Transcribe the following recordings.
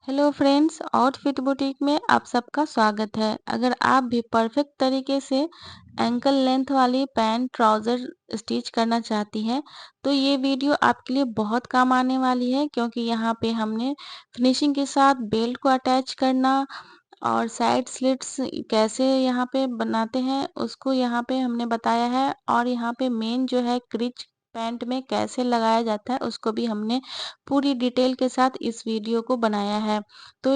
Hello friends, outfit boutique में आप सबका स्वागत है। अगर आप भी परफेक्ट तरीके से एंकल लेंथ वाली पैंट ट्राउज़र स्टिच करना चाहती हैं, तो ये वीडियो आपके लिए बहुत काम आने वाली है क्योंकि यहाँ पे हमने फिनिशिंग के साथ बेल्ट को अटैच करना और साइड स्लिट्स कैसे यहाँ पे बनाते हैं, उसको यहाँ पे हमने बताया है और यहाँ पे मेन जो है क्रिच पैंट में कैसे लगाया जाता है, उसको भी हमने पूरी डिटेल के साथ इस वीडियो को बनाया है। तो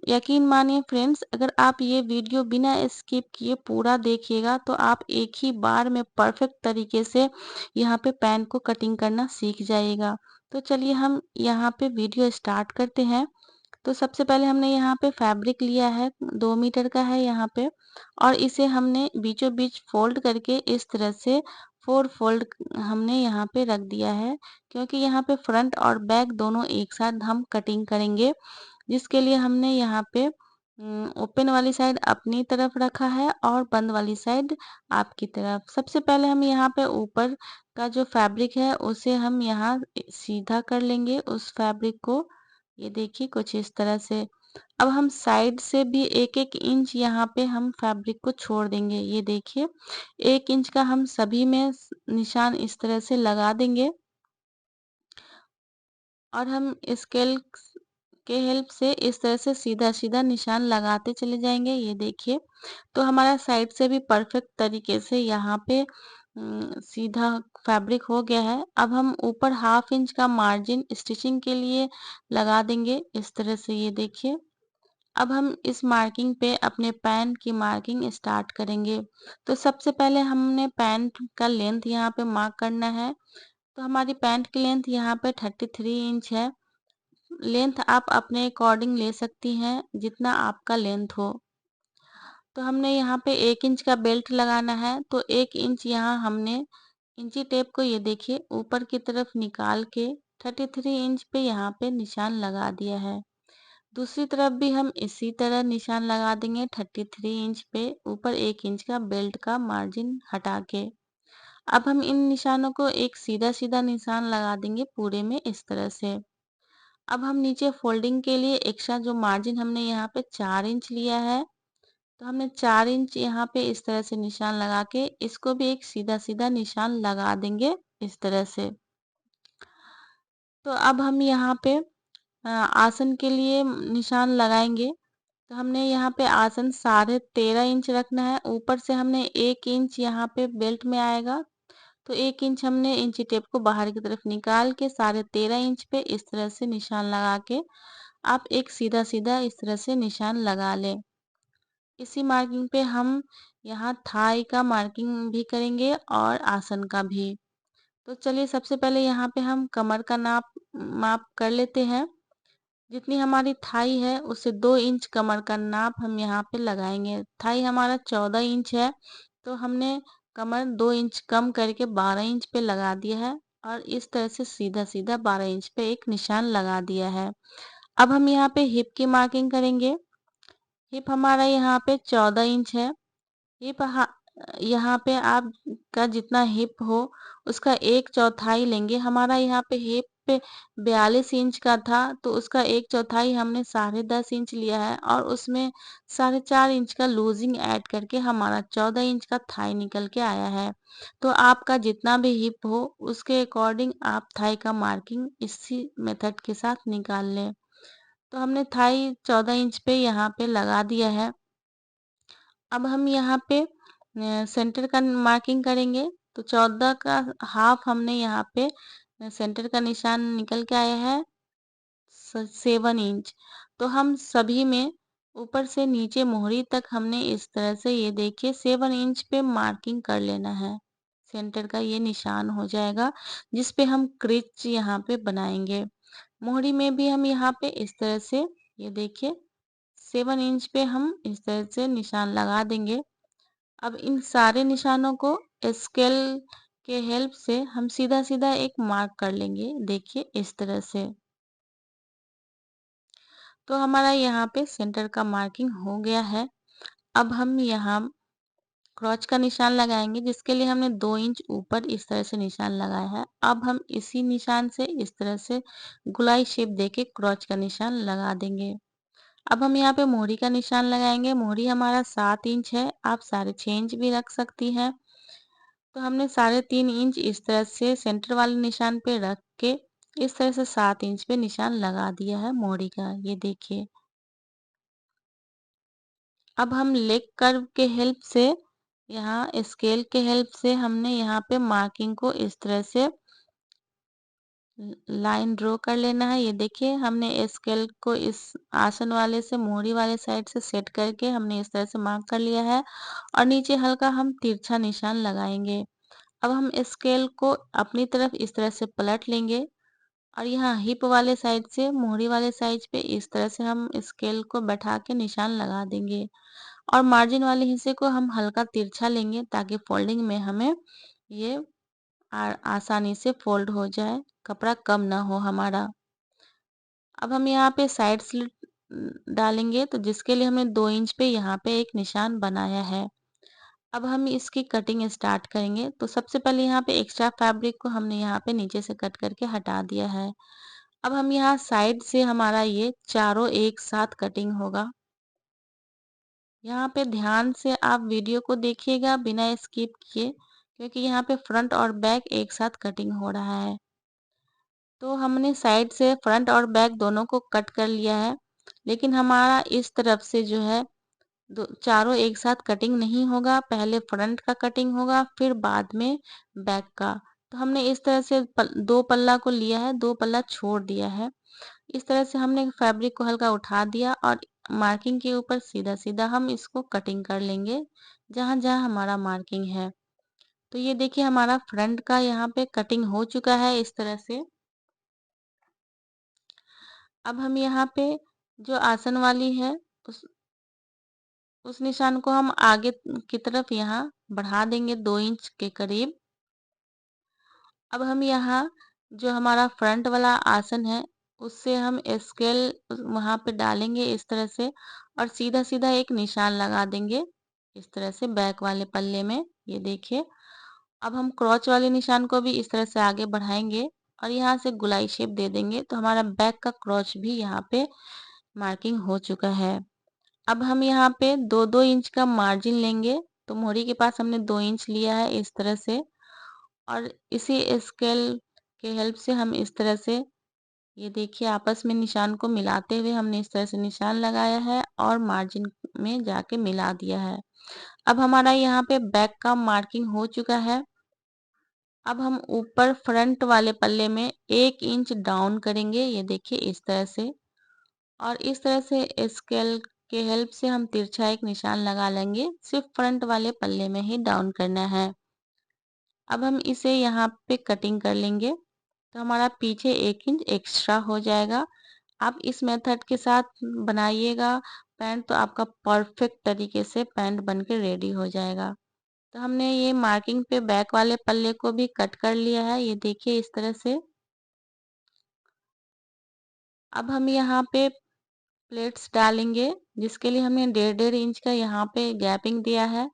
यकीन मानिए फ्रेंड्स, अगर आप ये वीडियो बिना स्किप किए पूरा देखिएगा तो आप एक ही बार में परफेक्ट तरीके से यहाँ पे पैंट को कटिंग करना सीख जाइएगा। तो चलिए हम यहाँ पे वीडियो स्टार्ट करते हैं। तो सबसे पहले हमने यहाँ पे फैब्रिक लिया है, 2 मीटर का है यहाँ पे, और इसे हमने बीचों बीच फोल्ड करके इस तरह से 4 फोल्ड हमने यहाँ पे रख दिया है क्योंकि यहाँ पे फ्रंट और बैक दोनों एक साथ हम कटिंग करेंगे, जिसके लिए हमने यहाँ पे ओपन वाली साइड अपनी तरफ रखा है और बंद वाली साइड आपकी तरफ। सबसे पहले हम यहाँ पे ऊपर का जो फैब्रिक है उसे हम यहाँ सीधा कर लेंगे उस फैब्रिक को। ये देखिए कुछ इस तरह से। अब हम साइड से भी 1-1 इंच यहाँ पे हम फैब्रिक को छोड़ देंगे। ये देखिए 1 इंच का हम सभी में निशान इस तरह से लगा देंगे और हम स्केल के हेल्प से इस तरह से सीधा-सीधा निशान लगाते चले जाएंगे। ये देखिए, तो हमारा साइड से भी परफेक्ट तरीके से यहाँ पे सीधा फैब्रिक हो गया है। अब हम ऊपर 1/2 इंच का मार्जिन स्टिचिंग के लिए लगा देंगे इस तरह से। ये देखिए, अब हम इस मार्किंग पे अपने पैंट की मार्किंग स्टार्ट करेंगे। तो सबसे पहले हमने पैंट का लेंथ यहाँ पे मार्क करना है। तो हमारी पैंट की लेंथ यहाँ पे 33 इंच है। लेंथ आप अपने अकॉर्डिंग ले सकती हैं, जितना आपका लेंथ हो। तो हमने यहाँ पे 1 इंच का बेल्ट लगाना है, तो 1 इंच यहाँ हमने इंची टेप को ये देखिए ऊपर की तरफ निकाल के 33 इंच पे यहाँ पे निशान लगा दिया है। दूसरी तरफ भी हम इसी तरह निशान लगा देंगे 33 इंच पे, ऊपर 1 इंच का बेल्ट का मार्जिन हटा के। अब हम इन निशानों को एक सीधा-सीधा निशान लगा देंगे पूरे में इस तरह से। अब हम नीचे फोल्डिंग के लिए एक्स्ट्रा जो मार्जिन हमने यहाँ पे 4 इंच लिया है, तो हमने 4 इंच यहाँ पे इस तरह से निशान लगा के इसको भी एक सीधा-सीधा निशान लगा देंगे इस तरह से। तो अब हम यहाँ पे आसन के लिए निशान लगाएंगे। तो हमने यहाँ पे आसन 13.5 इंच रखना है। ऊपर से हमने 1 इंच यहाँ पे बेल्ट में आएगा, तो 1 इंच हमने इंची टेप को बाहर की तरफ निकाल के 13.5 इंच पे इस तरह से निशान लगा के आप एक सीधा-सीधा इस तरह से निशान लगा लें। इसी मार्किंग पे हम यहाँ थाई का मार्किंग भी करेंगे और आसन का भी। तो चलिए सबसे पहले यहाँ पे हम कमर का माप कर लेते हैं। जितनी हमारी थाई है उससे 2 इंच कमर का नाप हम यहाँ पे लगाएंगे। थाई हमारा 14 इंच है, तो हमने कमर 2 इंच कम करके 12 इंच पे लगा दिया है और इस तरह से सीधा-सीधा 12 इंच पे एक निशान लगा दिया है। अब हम यहाँ पे हिप की मार्किंग करेंगे। हिप हमारा यहाँ पे 14 इंच है। हिप यहाँ पे आपका जितना हिप हो उसका 1/4 लेंगे। हमारा यहाँ पे हिप पे 42 इंच का था, तो उसका 1/4 हमने 10.5 इंच लिया है और उसमें 4.5 इंच का लूजिंग ऐड करके हमारा 14 इंच का थाई निकल के आया है। तो आपका जितना भी हिप हो उसके अकॉर्डिंग आप थाई का मार्किंग इसी मेथड के साथ निकाल लें। तो हमने थाई 14 इंच पे यहाँ पे लगा दिया है। अब हम यहाँ पे सेंटर का मार्किंग करेंगे। तो 14 का हाफ हमने यहाँ पे सेंटर का निशान निकल के आया है 7 इंच। तो हम सभी में ऊपर से नीचे मोहरी तक हमने इस तरह से ये देखिए 7 इंच पे मार्किंग कर लेना है। सेंटर का ये निशान हो जाएगा जिस पे हम क्रिच यहाँ पे बनाएंगे। मोहरी में भी हम यहाँ पे इस तरह से ये देखिए 7 इंच पे हम इस तरह से निशान लगा देंगे। अब इन सारे निशानों को स्केल के हेल्प से हम सीधा-सीधा एक मार्क कर लेंगे, देखिए इस तरह से। तो हमारा यहाँ पे सेंटर का मार्किंग हो गया है। अब हम यहाँ क्रॉच का निशान लगाएंगे जिसके लिए हमने 2 इंच ऊपर इस तरह से निशान लगाया है। अब हम इसी निशान से इस तरह से गोलाई शेप देके क्रॉच का निशान लगा देंगे। अब हम यहाँ पे मोहरी का निशान लगाएंगे। मोहरी हमारा 7 इंच है, आप 6.5 इंच भी रख सकती हैं। तो हमने 3.5 इंच इस तरह से सेंटर वाले निशान पे रख के इस तरह से 7 इंच पे निशान लगा दिया है मोहरी का, ये देखिए। अब हम लेग कर्व के हेल्प से, यहाँ स्केल के हेल्प से हमने यहाँ पे मार्किंग को इस तरह से लाइन ड्रॉ कर लेना है। ये देखिए, हमने स्केल को इस आसन वाले से मोहरी वाले साइड से सेट करके हमने इस तरह से मार्क कर लिया है और नीचे हल्का हम तिरछा निशान लगाएंगे। अब हम स्केल को अपनी तरफ इस तरह से पलट लेंगे और यहाँ हिप वाले साइड से मोहरी वाले साइड पे इस तरह से हम स्केल को बैठा के निशान लगा देंगे और मार्जिन वाले हिस्से को हम हल्का तिरछा लेंगे ताकि फोल्डिंग में हमें ये आसानी से फोल्ड हो जाए, कपड़ा कम ना हो हमारा। अब हम यहाँ पे साइड स्लिट डालेंगे, तो जिसके लिए हमने 2 इंच पे यहाँ पे एक निशान बनाया है। अब हम इसकी कटिंग स्टार्ट करेंगे। तो सबसे पहले यहाँ पे एक्स्ट्रा फैब्रिक को हमने यहाँ पे नीचे से कट करके हटा दिया है। अब हम यहाँ साइड से हमारा ये चारों एक साथ कटिंग होगा। यहाँ पे ध्यान से आप वीडियो को देखिएगा बिना स्किप किए, क्योंकि यहाँ पे फ्रंट और बैक एक साथ कटिंग हो रहा है। तो हमने साइड से फ्रंट और बैक दोनों को कट कर लिया है, लेकिन हमारा इस तरफ से जो है चारों एक साथ कटिंग नहीं होगा। पहले फ्रंट का कटिंग होगा, फिर बाद में बैक का। तो हमने इस तरह से दो पल्ला को लिया है, दो पल्ला छोड़ दिया है। इस तरह से हमने फैब्रिक को हल्का उठा दिया और मार्किंग के ऊपर सीधा सीधा हम इसको कटिंग कर लेंगे जहां जहां हमारा मार्किंग है। तो ये देखिए, हमारा फ्रंट का यहाँ पे कटिंग हो चुका है इस तरह से। अब हम यहाँ पे जो आसन वाली है उस उस निशान को हम आगे की तरफ यहाँ बढ़ा देंगे 2 इंच के करीब। अब हम यहाँ जो हमारा फ्रंट वाला आसन है उससे हम स्केल वहां पे डालेंगे इस तरह से और सीधा सीधा एक निशान लगा देंगे इस तरह से बैक वाले पल्ले में। ये देखिए, अब हम क्रॉच वाले निशान को भी इस तरह से आगे बढ़ाएंगे और यहाँ से गुलाई शेप दे देंगे, तो हमारा बैक का क्रॉच भी यहाँ पे मार्किंग हो चुका है। अब हम यहाँ पे 2-2 इंच का मार्जिन लेंगे। तो मोहरी के पास हमने 2 इंच लिया है इस तरह से और इसी स्केल के हेल्प से हम इस तरह से, ये देखिए, आपस में निशान को मिलाते हुए हमने इस तरह से निशान लगाया है और मार्जिन में जाके मिला दिया है। अब हमारा यहाँ पे बैक का मार्किंग हो चुका है। अब हम ऊपर फ्रंट वाले पल्ले में 1 इंच डाउन करेंगे, ये देखिए इस तरह से, और इस तरह से स्केल के हेल्प से हम तिरछा एक निशान लगा लेंगे। सिर्फ फ्रंट वाले पल्ले में ही डाउन करना है। अब हम इसे यहाँ पे कटिंग कर लेंगे, तो हमारा पीछे 1 इंच एक्स्ट्रा हो जाएगा। आप इस मेथड के साथ बनाइएगा पैंट, तो आपका परफेक्ट तरीके से पैंट बन के रेडी हो जाएगा। तो हमने ये मार्किंग पे बैक वाले पल्ले को भी कट कर लिया है, ये देखिए इस तरह से। अब हम यहाँ पे प्लेट्स डालेंगे, जिसके लिए हमने 1.5-1.5 इंच का यहाँ पे गैपिंग दिया है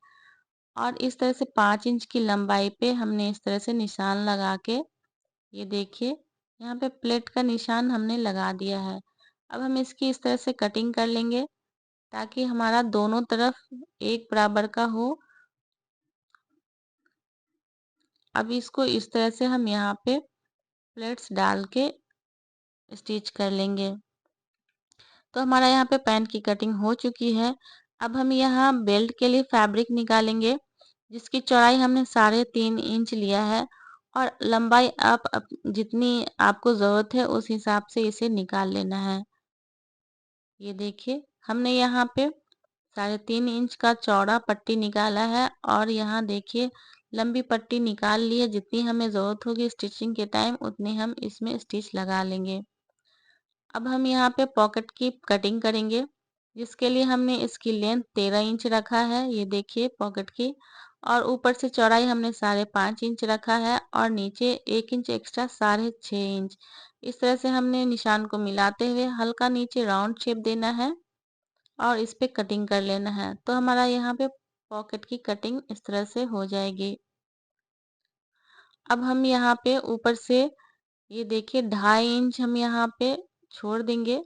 और इस तरह से 5 इंच की लंबाई पे हमने इस तरह से निशान लगा के, ये देखिए, यहाँ पे प्लेट का निशान हमने लगा दिया है। अब हम इसकी इस तरह से कटिंग कर लेंगे ताकि हमारा दोनों तरफ एक बराबर का हो। अब इसको इस तरह से हम यहाँ पे प्लेट्स डाल के स्टिच कर लेंगे। तो हमारा यहाँ पे पैंट की कटिंग हो चुकी है। अब हम यहाँ बेल्ट के लिए फैब्रिक निकालेंगे, जिसकी चौड़ाई हमने 3.5 इंच लिया है और लंबाई आप जितनी आपको ज़रूरत है उस हिसाब से इसे निकाल लेना है। ये देखिए, हमने यहाँ पे 3.5 इंच का चौड़ा पट्टी निकाला है और यहाँ देखिए लंबी पट्टी निकाल ली है। जितनी हमें ज़रूरत होगी स्टिचिंग के टाइम उतनी हम इसमें स्टिच लगा लेंगे। अब हम यहाँ पे पॉकेट की कटिंग करेंगे, जिसके लिए हमने इसकी लेंथ 13 इंच रखा है, ये देखिए पॉकेट की, और ऊपर से चौड़ाई हमने 5.5 इंच रखा है और नीचे 1 इंच एक्स्ट्रा 6.5 इंच। इस तरह से हमने निशान को मिलाते हुए हल्का नीचे राउंड शेप देना है और इस पे कटिंग कर लेना है। तो हमारा यहाँ पे पॉकेट की कटिंग इस तरह से हो जाएगी। अब हम यहाँ पे ऊपर से, ये देखिए, 2.5 इंच हम यहाँ पे छोड़ देंगे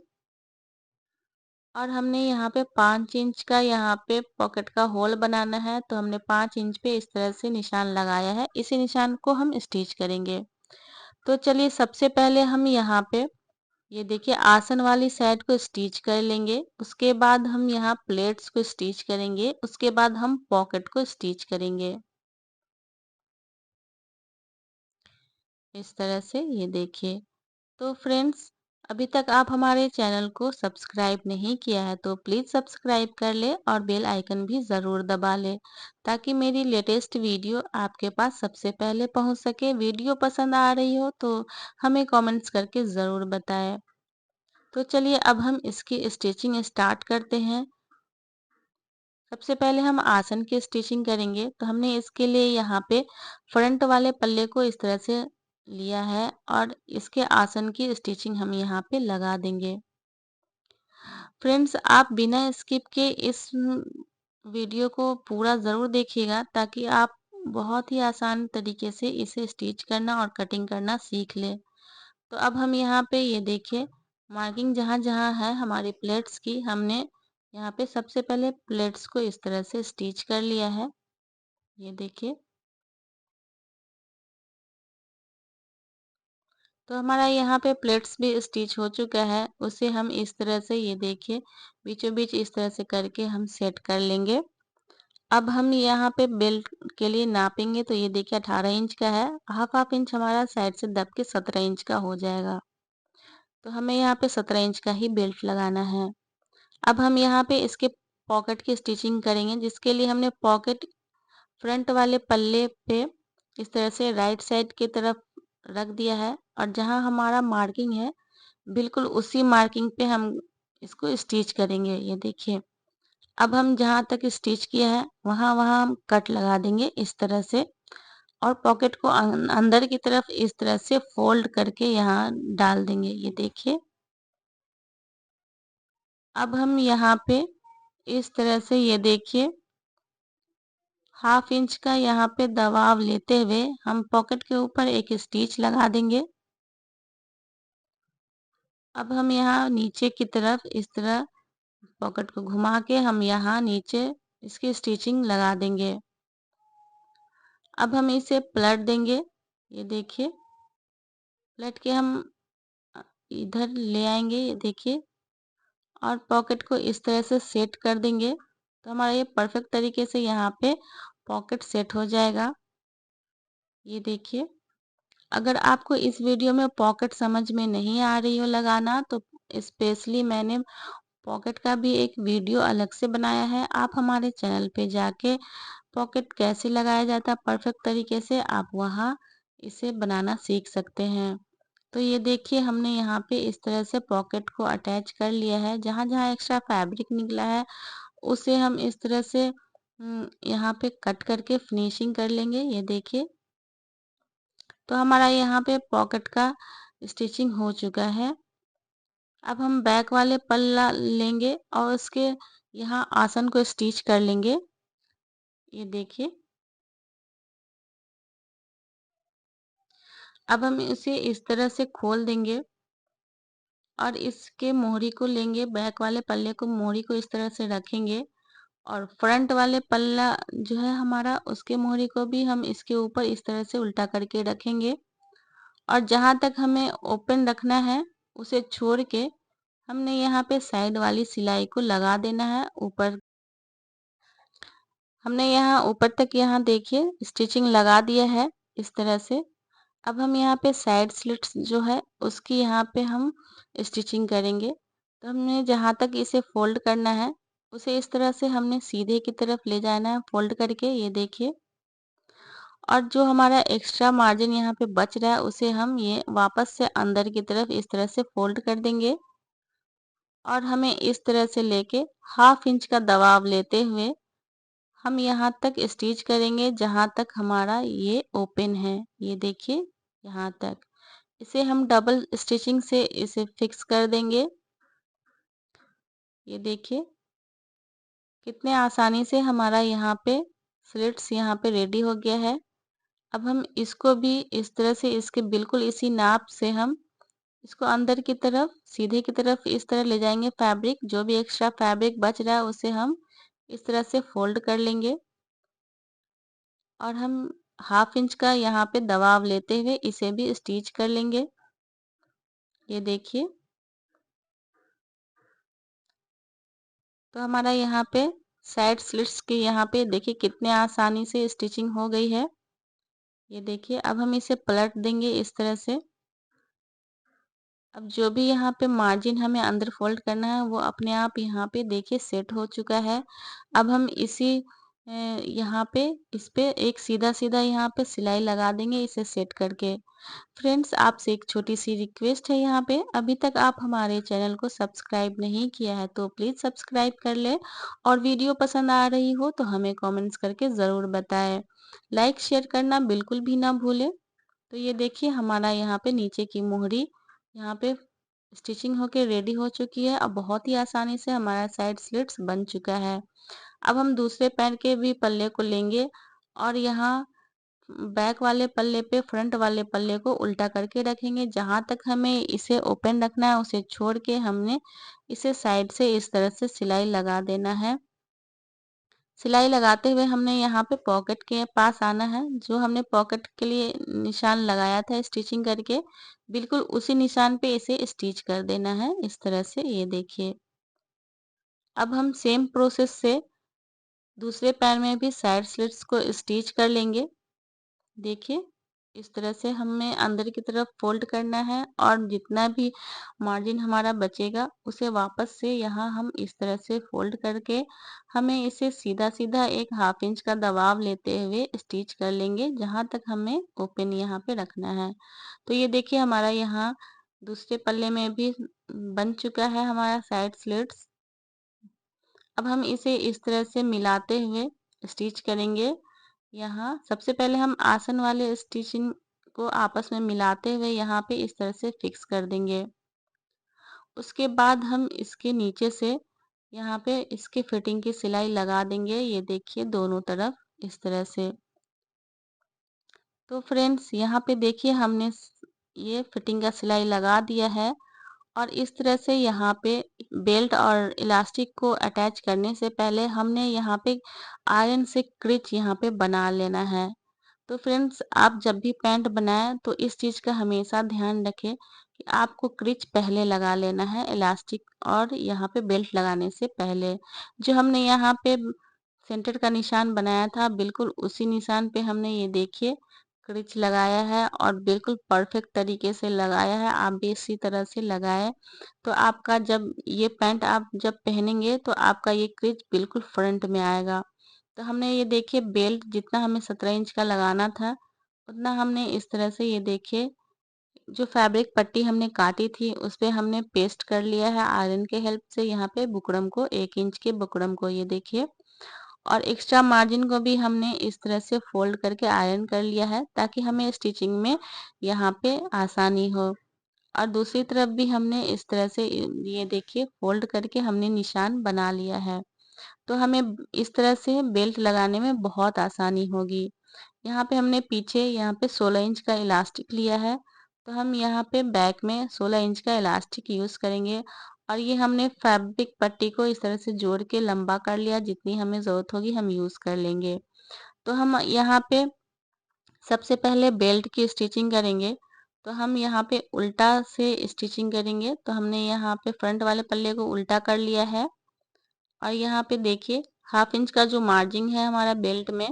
और हमने यहाँ पे 5 इंच का यहाँ पे पॉकेट का होल बनाना है, तो हमने 5 इंच पे इस तरह से निशान लगाया है। इसी निशान को हम स्टिच करेंगे। तो चलिए सबसे पहले हम यहाँ पे ये देखिए आसन वाली साइड को स्टिच कर लेंगे। उसके बाद हम यहाँ प्लेट्स को स्टिच करेंगे। उसके बाद हम पॉकेट को स्टिच करेंगे। इस तरह से ये देखिए। तो फ्रेंड्स, अभी तक आप हमारे चैनल को सब्सक्राइब नहीं किया है तो प्लीज़ सब्सक्राइब कर ले और बेल आइकन भी ज़रूर दबा ले, ताकि मेरी लेटेस्ट वीडियो आपके पास सबसे पहले पहुंच सके। वीडियो पसंद आ रही हो तो हमें कमेंट्स करके ज़रूर बताएं। तो चलिए अब हम इसकी स्टिचिंग स्टार्ट करते हैं। सबसे पहले हम आसन की स्टिचिंग करेंगे, तो हमने इसके लिए यहाँ पे फ्रंट वाले पल्ले को इस तरह से लिया है और इसके आसन की स्टिचिंग हम यहाँ पे लगा देंगे। फ्रेंड्स, आप बिना स्किप के इस वीडियो को पूरा ज़रूर देखिएगा, ताकि आप बहुत ही आसान तरीके से इसे स्टिच करना और कटिंग करना सीख लें। तो अब हम यहाँ पे ये देखिए मार्किंग जहाँ-जहाँ है हमारी प्लेट्स की, हमने यहाँ पे सबसे पहले प्लेट्स को इस तरह से स्टिच कर लिया है। ये देखिए। तो हमारा यहाँ पे प्लेट्स भी स्टिच हो चुका है। उसे हम इस तरह से ये देखिए बीचों बीच इस तरह से करके हम सेट कर लेंगे। अब हम यहाँ पे बेल्ट के लिए नापेंगे, तो ये देखिए 18 इंच का है। हाफ इंच हमारा साइड से दब के 17 इंच का हो जाएगा। तो हमें यहाँ पे 17 इंच का ही बेल्ट लगाना है। अब हम यहाँ पे इसके पॉकेट की स्टिचिंग करेंगे, जिसके लिए हमने पॉकेट फ्रंट वाले पल्ले पे इस तरह से राइट साइड की तरफ रख दिया है और जहाँ हमारा मार्किंग है बिल्कुल उसी मार्किंग पे हम इसको स्टिच करेंगे। ये देखिए, अब हम जहाँ तक स्टिच किया है वहाँ वहाँ हम कट लगा देंगे इस तरह से, और पॉकेट को अंदर की तरफ इस तरह से फोल्ड करके यहाँ डाल देंगे। ये देखिए, अब हम यहाँ पे इस तरह से ये देखिए हाफ इंच का यहाँ पे दबाव लेते हुए हम पॉकेट के ऊपर एक स्टिच लगा देंगे। अब हम यहाँ नीचे की तरफ इस तरह पॉकेट को घुमा के हम यहाँ नीचे इसकी स्टिचिंग लगा देंगे। अब हम इसे पलट देंगे। ये देखिए, पलट के हम इधर ले आएंगे। ये देखिए, और पॉकेट को इस तरह से सेट कर देंगे, तो हमारा ये परफेक्ट तरीके से यहाँ पे पॉकेट सेट हो जाएगा। ये देखिए, अगर आपको इस वीडियो में पॉकेट समझ में नहीं आ रही हो लगाना, तो स्पेशली मैंने पॉकेट का भी एक वीडियो अलग से बनाया है। आप हमारे चैनल पे जाके पॉकेट कैसे लगाया जाता है परफेक्ट तरीके से, आप वहाँ इसे बनाना सीख सकते हैं। तो ये देखिए, हमने यहाँ पे इस तरह से पॉकेट को अटैच कर लिया है। जहाँ जहाँ एक्स्ट्रा फैब्रिक निकला है उसे हम इस तरह से यहाँ पे कट करके फिनिशिंग कर लेंगे। ये देखिए, तो हमारा यहाँ पे पॉकेट का स्टिचिंग हो चुका है। अब हम बैक वाले पल्ला लेंगे और उसके यहाँ आसन को स्टिच कर लेंगे। ये देखिए, अब हम इसे इस तरह से खोल देंगे और इसके मोहरी को लेंगे, बैक वाले पल्ले को मोहरी को इस तरह से रखेंगे और फ्रंट वाले पल्ला जो है हमारा उसके मोहरी को भी हम इसके ऊपर इस तरह से उल्टा करके रखेंगे, और जहाँ तक हमें ओपन रखना है उसे छोड़ के हमने यहाँ पे साइड वाली सिलाई को लगा देना है ऊपर। हमने यहाँ ऊपर तक यहाँ देखिए स्टिचिंग लगा दिया है इस तरह से। अब हम यहाँ पे साइड स्लिट्स जो है उसकी यहाँ पे हम स्टिचिंग करेंगे। तो हमने जहाँ तक इसे फोल्ड करना है उसे इस तरह से हमने सीधे की तरफ ले जाना है फोल्ड करके। ये देखिए, और जो हमारा एक्स्ट्रा मार्जिन यहाँ पे बच रहा है उसे हम ये वापस से अंदर की तरफ इस तरह से फोल्ड कर देंगे, और हमें इस तरह से लेके हाफ इंच का दबाव लेते हुए हम यहाँ तक स्टिच करेंगे जहाँ तक हमारा ये ओपन है। ये देखिए, यहाँ तक इसे हम डबल स्टिचिंग से इसे फिक्स कर देंगे। ये देखिए, कितने आसानी से हमारा यहाँ पे स्लिट्स यहाँ पे रेडी हो गया है। अब हम इसको भी इस तरह से इसके बिल्कुल इसी नाप से हम इसको अंदर की तरफ सीधे की तरफ इस तरह ले जाएंगे। फैब्रिक जो भी एक्स्ट्रा फैब्रिक बच रहा है उसे हम इस तरह से फोल्ड कर लेंगे और हम 1/2 इंच का यहाँ पे दबाव लेते हुए इसे भी स्टिच कर लेंगे। ये देखिए, तो हमारा यहाँ पे साइड स्लिट्स के यहाँ पे देखिए कितने आसानी से स्टिचिंग हो गई है। ये देखिए, अब हम इसे पलट देंगे इस तरह से। अब जो भी यहाँ पे मार्जिन हमें अंदर फोल्ड करना है वो अपने आप यहाँ पे देखिए सेट हो चुका है। अब हम इसी यहाँ पे इस पे एक सीधा सीधा यहाँ पे सिलाई लगा देंगे इसे सेट करके। फ्रेंड्स, आपसे एक छोटी सी रिक्वेस्ट है, यहाँ पे अभी तक आप हमारे चैनल को सब्सक्राइब नहीं किया है तो प्लीज़ सब्सक्राइब कर ले और वीडियो पसंद आ रही हो तो हमें कमेंट्स करके ज़रूर बताएं। लाइक शेयर करना बिल्कुल भी ना भूलें। तो ये देखिए, हमारा यहाँ पे नीचे की मोहरी यहाँ पे स्टिचिंग होके रेडी हो चुकी है। अब बहुत ही आसानी से हमारा साइड स्लिट्स बन चुका है। अब हम दूसरे पैर के भी पल्ले को लेंगे और यहाँ बैक वाले पल्ले पे फ्रंट वाले पल्ले को उल्टा करके रखेंगे। जहाँ तक हमें इसे ओपन रखना है उसे छोड़ के हमने इसे साइड से इस तरह से सिलाई लगा देना है। सिलाई लगाते हुए हमने यहाँ पे पॉकेट के पास आना है। जो हमने पॉकेट के लिए निशान लगाया था स्टिचिंग करके, बिल्कुल उसी निशान पे इसे स्टिच कर देना है इस तरह से। ये देखिए, अब हम सेम प्रोसेस से दूसरे पैर में भी साइड स्लिट्स को स्टिच कर लेंगे। देखिए, इस तरह से हमें अंदर की तरफ फोल्ड करना है और जितना भी मार्जिन हमारा बचेगा उसे वापस से यहाँ हम इस तरह से फोल्ड करके हमें इसे सीधा सीधा एक 1/2 इंच का दबाव लेते हुए स्टिच कर लेंगे जहाँ तक हमें ओपन यहाँ पे रखना है। तो ये देखिए, हमारा यहाँ दूसरे पल्ले में भी बन चुका है हमारा साइड स्लिट्स। अब हम इसे इस तरह से मिलाते हुए स्टिच करेंगे। यहाँ सबसे पहले हम आसन वाले स्टिचिंग को आपस में मिलाते हुए यहाँ पे इस तरह से फिक्स कर देंगे। उसके बाद हम इसके नीचे से यहाँ पे इसके फिटिंग की सिलाई लगा देंगे। ये देखिए, दोनों तरफ इस तरह से। तो फ्रेंड्स, यहाँ पे देखिए हमने ये फिटिंग का सिलाई लगा दिया है और इस तरह से यहाँ पे बेल्ट और इलास्टिक को अटैच करने से पहले हमने यहाँ पे आयरन से क्रिच यहाँ पे बना लेना है। तो फ्रेंड्स, आप जब भी पैंट बनाएं तो इस चीज़ का हमेशा ध्यान रखें कि आपको क्रिच पहले लगा लेना है इलास्टिक और यहाँ पे बेल्ट लगाने से पहले। जो हमने यहाँ पे सेंटर का निशान बनाया था बिल्कुल उसी निशान पे हमने ये देखिए क्रिच लगाया है और बिल्कुल परफेक्ट तरीके से लगाया है। आप भी इसी तरह से लगाएं तो आपका जब ये पैंट आप जब पहनेंगे तो आपका ये क्रिच बिल्कुल फ्रंट में आएगा। तो हमने ये देखिए बेल्ट जितना हमें 17 इंच का लगाना था उतना हमने इस तरह से ये देखिए जो फैब्रिक पट्टी हमने काटी थी उस पे हमने पेस्ट कर लिया है आयरन के हेल्प से। यहाँ पे बुकरम को 1 इंच के बुकरम को ये देखिए और एक्स्ट्रा मार्जिन को भी हमने इस तरह से फोल्ड करके आयरन कर लिया है ताकि हमें स्टिचिंग में यहाँ पे आसानी हो। और दूसरी तरफ भी हमने इस तरह से ये देखिए फोल्ड करके हमने निशान बना लिया है। तो हमें इस तरह से बेल्ट लगाने में बहुत आसानी होगी। यहाँ पे हमने पीछे यहाँ पे 16 इंच का इलास्टिक लिया है तो हम यहाँ पे बैक में 16 इंच का इलास्टिक यूज़ करेंगे और ये हमने फैब्रिक पट्टी को इस तरह से जोड़ के लंबा कर लिया। जितनी हमें ज़रूरत होगी हम यूज़ कर लेंगे। तो हम यहाँ पे सबसे पहले बेल्ट की स्टिचिंग करेंगे। तो हम यहाँ पे उल्टा से स्टिचिंग करेंगे। तो हमने यहाँ पे फ्रंट वाले पल्ले को उल्टा कर लिया है और यहाँ पे देखिए 1/2 इंच का जो मार्जिन है हमारा बेल्ट में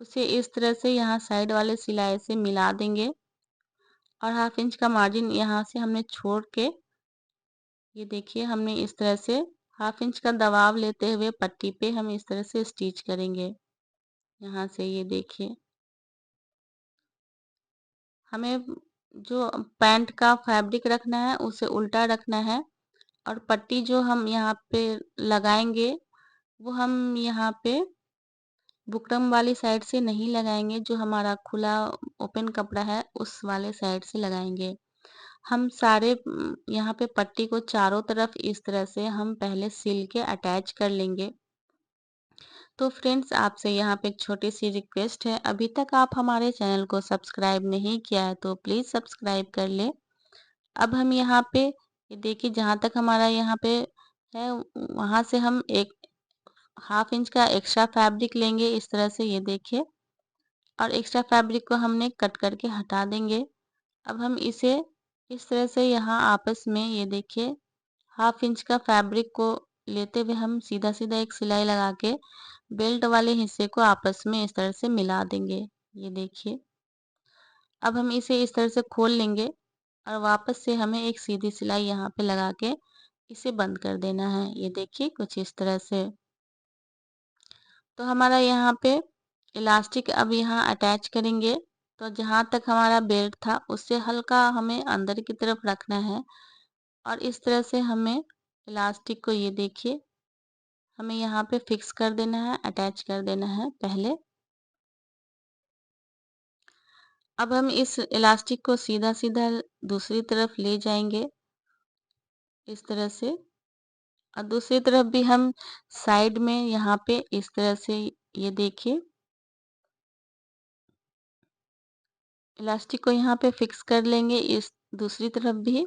उसे इस तरह से यहाँ साइड वाले सिलाई से मिला देंगे और 1/2 इंच का मार्जिन यहाँ से हमने छोड़ के ये देखिए हमने इस तरह से 1/2 इंच का दबाव लेते हुए पट्टी पे हम इस तरह से स्टिच करेंगे। यहाँ से ये देखिए हमें जो पैंट का फैब्रिक रखना है उसे उल्टा रखना है और पट्टी जो हम यहाँ पे लगाएंगे वो हम यहाँ पे बुकरम वाली साइड से नहीं लगाएंगे। जो हमारा खुला ओपन कपड़ा है उस वाले साइड से लगाएंगे। हम सारे यहाँ पे पट्टी को चारों तरफ इस तरह से हम पहले सिल के अटैच कर लेंगे। तो फ्रेंड्स, आपसे यहाँ पे एक छोटी सी रिक्वेस्ट है, अभी तक आप हमारे चैनल को सब्सक्राइब नहीं किया है तो प्लीज़ सब्सक्राइब कर ले अब हम यहाँ पे ये देखिए, जहाँ तक हमारा यहाँ पे है वहाँ से हम एक 1/2 इंच का एक्स्ट्रा फैब्रिक लेंगे इस तरह से, ये देखिए, और एक्स्ट्रा फैब्रिक को हमने कट करके हटा देंगे। अब हम इसे इस तरह से यहाँ आपस में ये देखिए 1/2 इंच का फैब्रिक को लेते हुए हम सीधा सीधा एक सिलाई लगा के बेल्ट वाले हिस्से को आपस में इस तरह से मिला देंगे, ये देखिए। अब हम इसे इस तरह से खोल लेंगे और वापस से हमें एक सीधी सिलाई यहाँ पे लगा के इसे बंद कर देना है, ये देखिए, कुछ इस तरह से। तो हमारा यहाँ पे इलास्टिक अब यहाँ अटैच करेंगे। तो जहाँ तक हमारा बेल्ट था उससे हल्का हमें अंदर की तरफ रखना है और इस तरह से हमें इलास्टिक को, ये देखिए, हमें यहाँ पे फिक्स कर देना है, अटैच कर देना है पहले। अब हम इस इलास्टिक को सीधा सीधा दूसरी तरफ ले जाएंगे इस तरह से, और दूसरी तरफ भी हम साइड में यहाँ पे इस तरह से, ये देखिए, इलास्टिक को यहाँ पे फिक्स कर लेंगे इस दूसरी तरफ भी।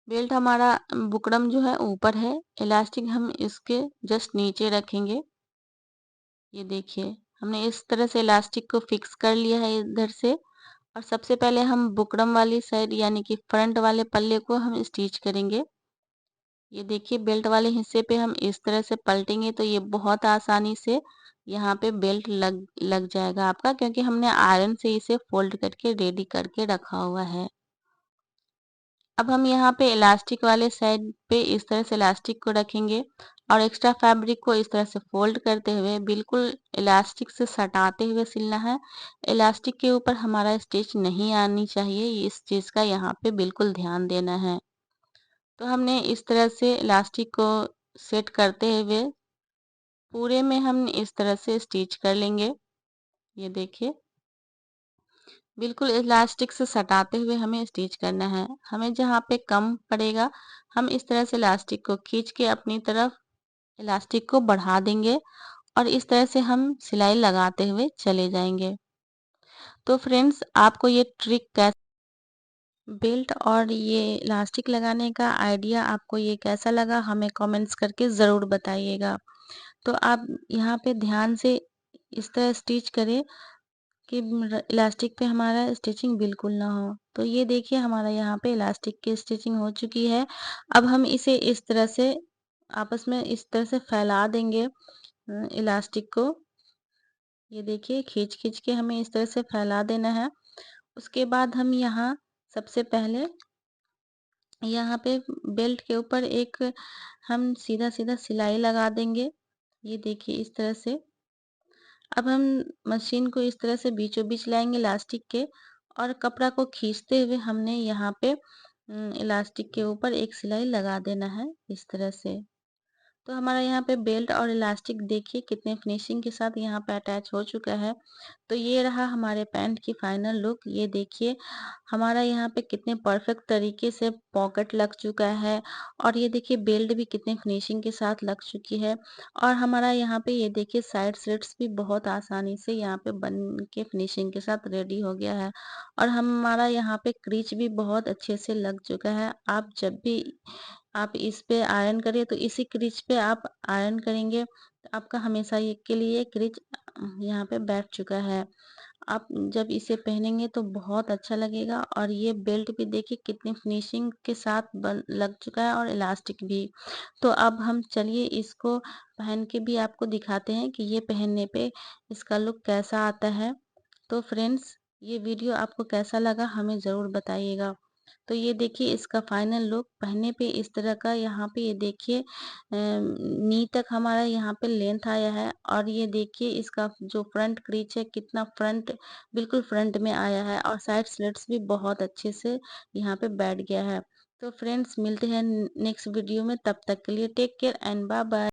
बेल्ट हमारा बुकरम जो है ऊपर है, इलास्टिक हम इसके जस्ट नीचे रखेंगे, ये देखिए, हमने इस तरह से इलास्टिक को फिक्स कर लिया है इधर से। और सबसे पहले हम बुकरम वाली साइड यानी कि फ्रंट वाले पल्ले को हम स्टिच करेंगे। ये देखिए, बेल्ट वाले हिस्से पे हम इस तरह से पलटेंगे तो ये बहुत आसानी से यहाँ पे बेल्ट लग लग जाएगा आपका, क्योंकि हमने आयरन से इसे फोल्ड करके रेडी करके रखा हुआ है। अब हम यहाँ पे इलास्टिक वाले साइड पे इस तरह से इलास्टिक को रखेंगे और एक्स्ट्रा फैब्रिक को इस तरह से फोल्ड करते हुए बिल्कुल इलास्टिक से सटाते हुए सिलना है। इलास्टिक के ऊपर हमारा स्टिच नहीं आनी चाहिए, इस चीज़ का यहाँ पे बिल्कुल ध्यान देना है। तो हमने इस तरह से इलास्टिक को सेट करते हुए पूरे में हम इस तरह से स्टिच कर लेंगे, ये देखिए, बिल्कुल इलास्टिक से सटाते हुए हमें स्टिच करना है। हमें जहाँ पे कम पड़ेगा हम इस तरह से इलास्टिक को खींच के अपनी तरफ इलास्टिक को बढ़ा देंगे और इस तरह से हम सिलाई लगाते हुए चले जाएंगे। तो फ्रेंड्स, आपको ये ट्रिक कैसे, बेल्ट और ये इलास्टिक लगाने का आइडिया आपको ये कैसा लगा, हमें कमेंट्स करके ज़रूर बताइएगा। तो आप यहाँ पे ध्यान से इस तरह स्टिच करें कि इलास्टिक पे हमारा स्टिचिंग बिल्कुल ना हो। तो ये देखिए, हमारा यहाँ पे इलास्टिक की स्टिचिंग हो चुकी है। अब हम इसे इस तरह से आपस में इस तरह से फैला देंगे इलास्टिक को, ये देखिए, खींच खींच के हमें इस तरह से फैला देना है। उसके बाद हम यहाँ सबसे पहले यहाँ पे बेल्ट के ऊपर एक हम सीधा सीधा सिलाई लगा देंगे, ये देखिए, इस तरह से। अब हम मशीन को इस तरह से बीचों बीच लाएंगे इलास्टिक के और कपड़ा को खींचते हुए हमने यहाँ पे इलास्टिक के ऊपर एक सिलाई लगा देना है इस तरह से। तो हमारा यहाँ पे बेल्ट और इलास्टिक देखिए कितने फिनिशिंग के साथ यहाँ पे अटैच हो चुका है। तो ये रहा हमारे पैंट की फाइनल लुक। ये देखिए, हमारा यहाँ पे कितने परफेक्ट तरीके से पॉकेट लग चुका है और ये देखिए बेल्ट भी कितने फिनिशिंग के साथ लग चुकी है। और हमारा यहाँ पे ये देखिए साइड स्लिट्स भी बहुत आसानी से यहाँ पे बन के फिनिशिंग के साथ रेडी हो गया है और हमारा यहाँ पे क्रीच भी बहुत अच्छे से लग चुका है। आप जब भी आप इस पे आयरन करिए तो इसी क्रीच पे आप आयरन करेंगे तो आपका हमेशा ये के लिए क्रीच यहाँ पे बैठ चुका है। आप जब इसे पहनेंगे तो बहुत अच्छा लगेगा और ये बेल्ट भी देखिए कितनी फिनिशिंग के साथ बन लग चुका है और इलास्टिक भी। तो अब हम चलिए इसको पहन के भी आपको दिखाते हैं कि ये पहनने पे इसका लुक कैसा आता है। तो फ्रेंड्स, ये वीडियो आपको कैसा लगा हमें ज़रूर बताइएगा। तो ये देखिए इसका फाइनल लुक पहनने पे इस तरह का, यहाँ पे ये देखिए नी तक हमारा यहाँ पे लेंथ आया है और ये देखिए इसका जो फ्रंट क्रीच है कितना फ्रंट, बिल्कुल फ्रंट में आया है और साइड स्लिट्स भी बहुत अच्छे से यहाँ पे बैठ गया है। तो फ्रेंड्स, मिलते हैं नेक्स्ट वीडियो में, तब तक के लिए take care and bye bye.